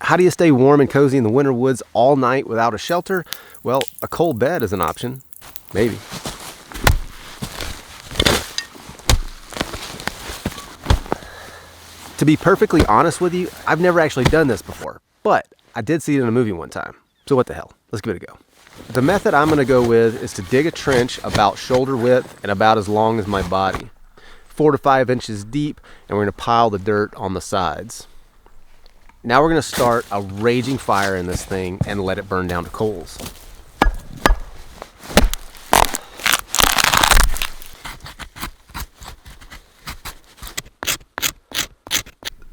How do you stay warm and cozy in the winter woods all night without a shelter? Well, a cold bed is an option. Maybe. To be perfectly honest with you, I've never actually done this before, but I did see it in a movie one time. So what the hell? Let's give it a go. The method I'm going to go with is to dig a trench about shoulder width and about as long as my body, 4 to 5 inches deep, and we're going to pile the dirt on the sides. Now we're going to start a raging fire in this thing and let it burn down to coals.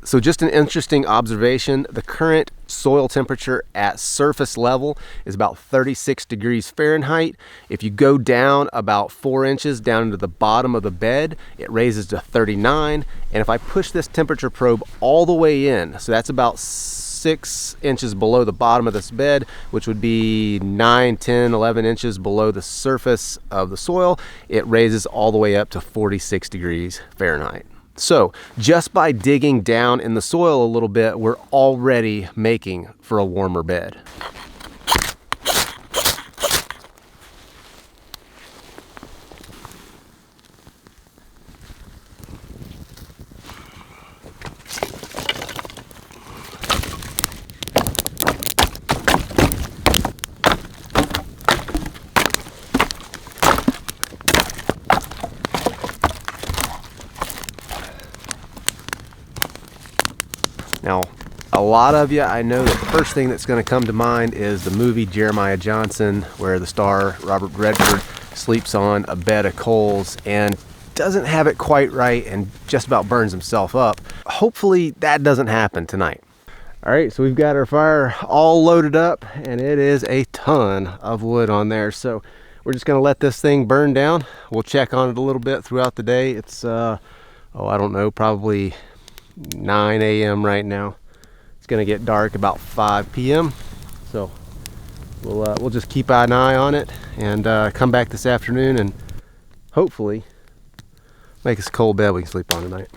So just an interesting observation, the current soil temperature at surface level is about 36 degrees Fahrenheit. If you go down about 4 inches down into the bottom of the bed, it raises to 39. And if I push this temperature probe all the way in, so that's about 6 inches below the bottom of this bed, which would be 9, 10, 11 inches below the surface of the soil, it raises all the way up to 46 degrees Fahrenheit. So just by digging down in the soil a little bit, we're already making for a warmer bed. Now, a lot of you, I know that the first thing that's going to come to mind is the movie Jeremiah Johnson, where the star Robert Redford sleeps on a bed of coals and doesn't have it quite right and just about burns himself up. Hopefully that doesn't happen tonight. All right, so we've got our fire all loaded up and it is a ton of wood on there. So we're just going to let this thing burn down. We'll check on it a little bit throughout the day. It's, I don't know, probably 9 a.m. right now. It's gonna get dark about 5 p.m. So we'll just keep an eye on it and come back this afternoon and hopefully make us a cold bed we can sleep on tonight.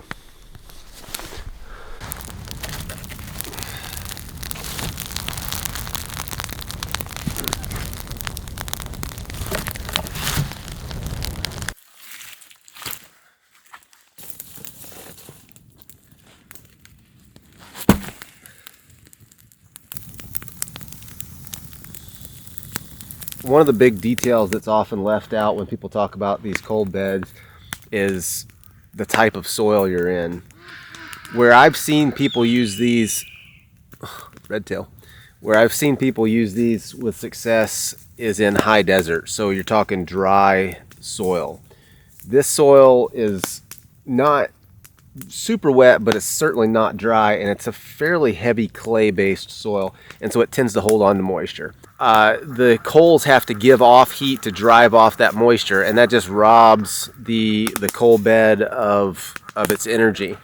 One of the big details that's often left out when people talk about these cold beds is the type of soil you're in. Where I've seen people use these, where I've seen people use these with success is in high desert. So you're talking dry soil. This soil is not super wet, but it's certainly not dry, and it's a fairly heavy clay-based soil, and so it tends to hold on to moisture. The coals have to give off heat to drive off that moisture, and that just robs the coal bed of its energy.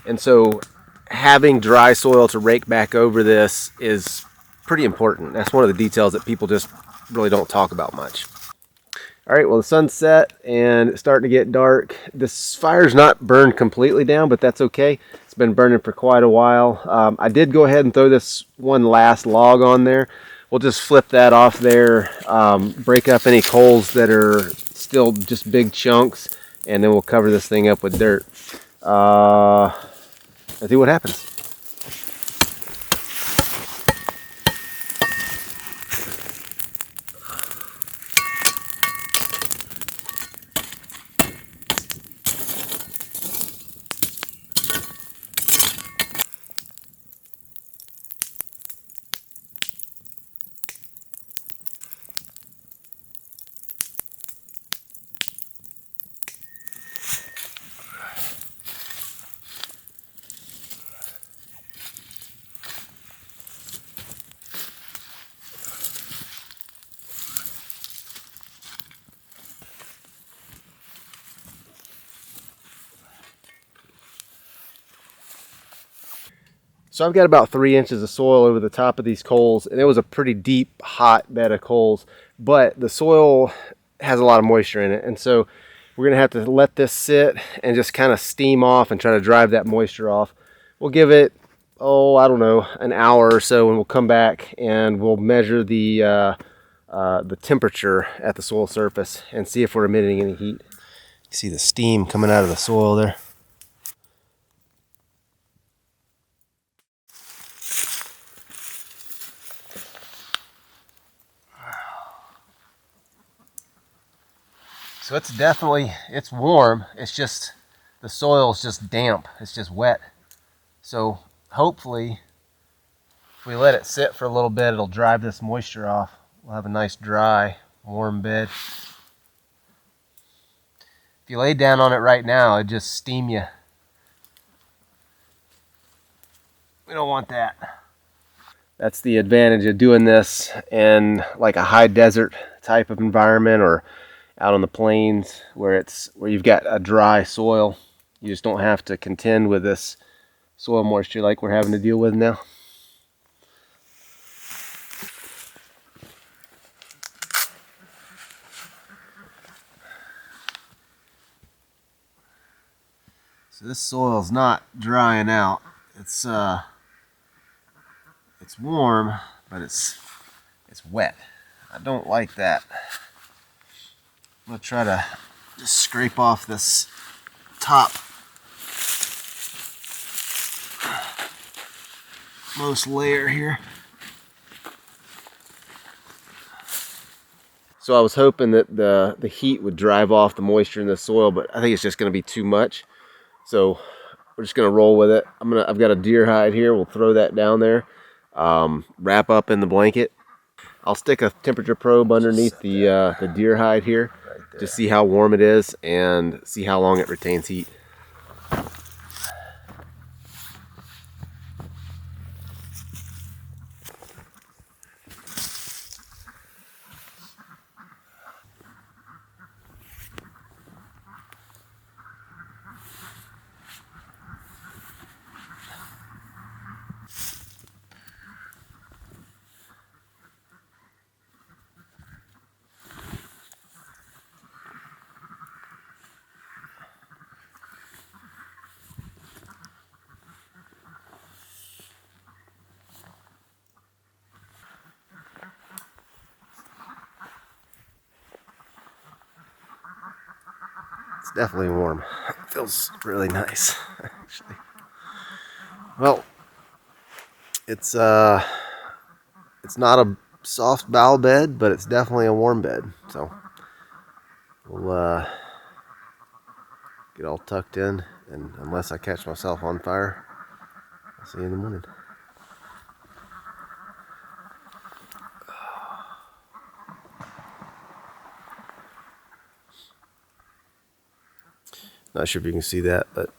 And so having dry soil to rake back over this is pretty important. That's one of the details that people just really don't talk about much. All right, well, the sun's set and it's starting to get dark. This fire's not burned completely down, but that's okay. It's been burning for quite a while. I did go ahead and throw this one last log on there. We'll just flip that off there, break up any coals that are still just big chunks, and then we'll cover this thing up with dirt. Let's see what happens. So I've got about 3 inches of soil over the top of these coals, and it was a pretty deep, hot bed of coals, but the soil has a lot of moisture in it, and so we're gonna have to let this sit and just kind of steam off and try to drive that moisture off. We'll give it oh, I don't know, an hour or so, and we'll come back and we'll measure the temperature at the soil surface and see if we're emitting any heat. You see the steam coming out of the soil there. So it's warm. It's just, the soil is just damp. It's just wet. So hopefully, if we let it sit for a little bit, it'll drive this moisture off. We'll have a nice dry, warm bed. If you lay down on it right now, it'd just steam you. We don't want that. That's the advantage of doing this in like a high desert type of environment, or out on the plains where you've got a dry soil. You just don't have to contend with this soil moisture like we're having to deal with now. So this soil's not drying out. It's warm, but it's wet. I don't like that. I'm gonna try to just scrape off this top most layer here. So I was hoping that the heat would drive off the moisture in the soil, but I think it's just going to be too much. So we're just going to roll with it. I've got a deer hide here. We'll throw that down there, wrap up in the blanket. I'll stick a temperature probe underneath the deer hide here to see how warm it is and see how long it retains heat. It's definitely warm. It feels really nice, actually. Well, it's not a soft bowl bed, but it's definitely a warm bed. So we'll get all tucked in, and unless I catch myself on fire, I'll see you in the morning. Not sure if you can see that, but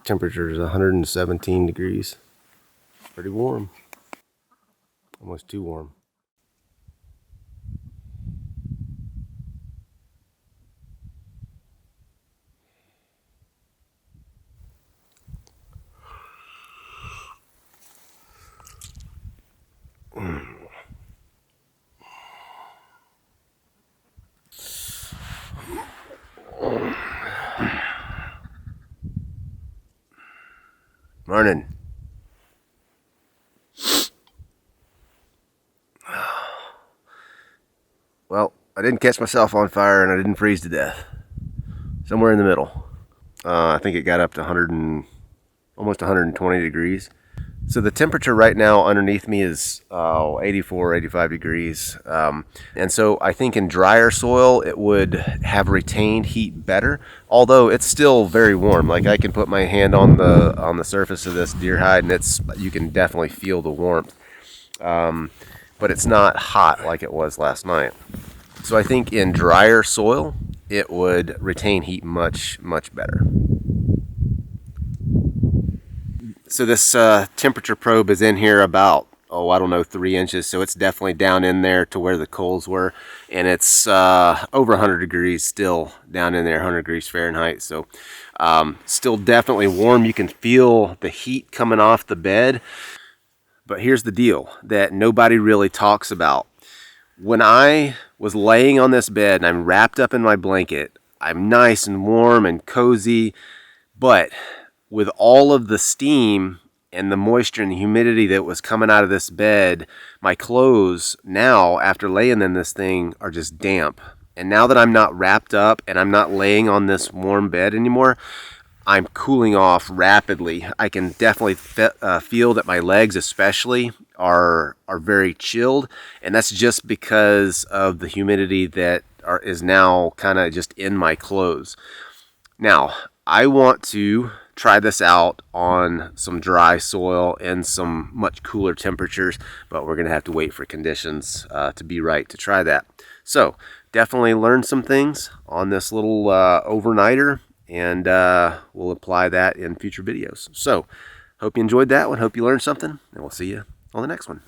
temperature is 117 degrees. Pretty warm. Almost too warm. Morning. Well, I didn't catch myself on fire and I didn't freeze to death. Somewhere in the middle. I think it got up to almost 120 degrees. So the temperature right now underneath me is 84, 85 degrees. And so I think in drier soil it would have retained heat better, although it's still very warm. Like I can put my hand on the surface of this deer hide and you can definitely feel the warmth. But it's not hot like it was last night. So I think in drier soil it would retain heat much, much better. So this temperature probe is in here about, I don't know, 3 inches. So it's definitely down in there to where the coals were. And it's over 100 degrees still down in there, 100 degrees Fahrenheit. So still definitely warm. You can feel the heat coming off the bed. But here's the deal that nobody really talks about. When I was laying on this bed and I'm wrapped up in my blanket, I'm nice and warm and cozy, but with all of the steam and the moisture and the humidity that was coming out of this bed, my clothes now, after laying in this thing, are just damp. And now that I'm not wrapped up and I'm not laying on this warm bed anymore, I'm cooling off rapidly. I can definitely feel that my legs especially are very chilled, and that's just because of the humidity that is now kind of just in my clothes. Now, I want to try this out on some dry soil and some much cooler temperatures, but we're going to have to wait for conditions to be right to try that. So definitely learn some things on this little overnighter, and we'll apply that in future videos. So hope you enjoyed that one. Hope you learned something, and we'll see you on the next one.